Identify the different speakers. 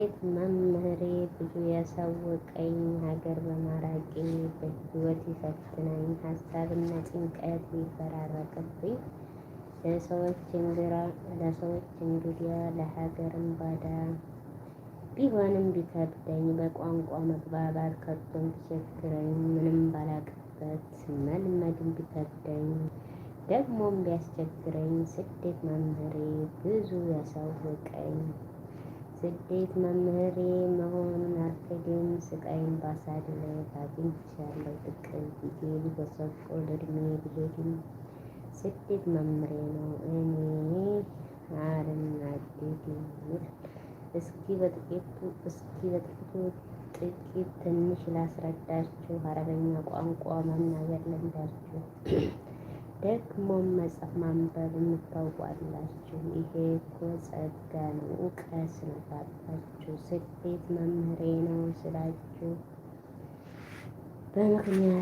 Speaker 1: መምህሬ ብዙ ያሳወቀኝ ሀገር በማራቄ በሕይወት ይፈትነኝ ሀሳብና ጭንቀት ይፈራረቅብኝ ለሰዎች እንግዲያ ለሀገርም ባዳ ቢሆንም ቢከብደኝ በቋንቋ መግባባት ከቶም ቢቸግረኝ ምንም ባላቅበት መልመድም ቢከብደኝ ደግሞም ቢያስቸግረኝ ስደት መምህሬ ብዙ ያሳወቀኝ ስደት መምህሬ መሆኑን አልክድም ስቃይን ባሳልፍ አግኝቻለሁ ጥቅም ጊዜ ሊጎሰቁል እድሜ ቢሄድም ስደት መምህሬ ነው እኔ አልናደድም። እስኪ በጥቂቱ ትንሽ ላስረዳችሁ አረበኛ ቋንቋ መናገር ልምዳችሁ ደግሞም መጻፍ ማንበብ የምታውቋላችሁ ይሄ እኮ ጸጋ ነው እውቀት ነው ካላችሁ ስደት መምህሬ ነው ስላችሁ በምክንያት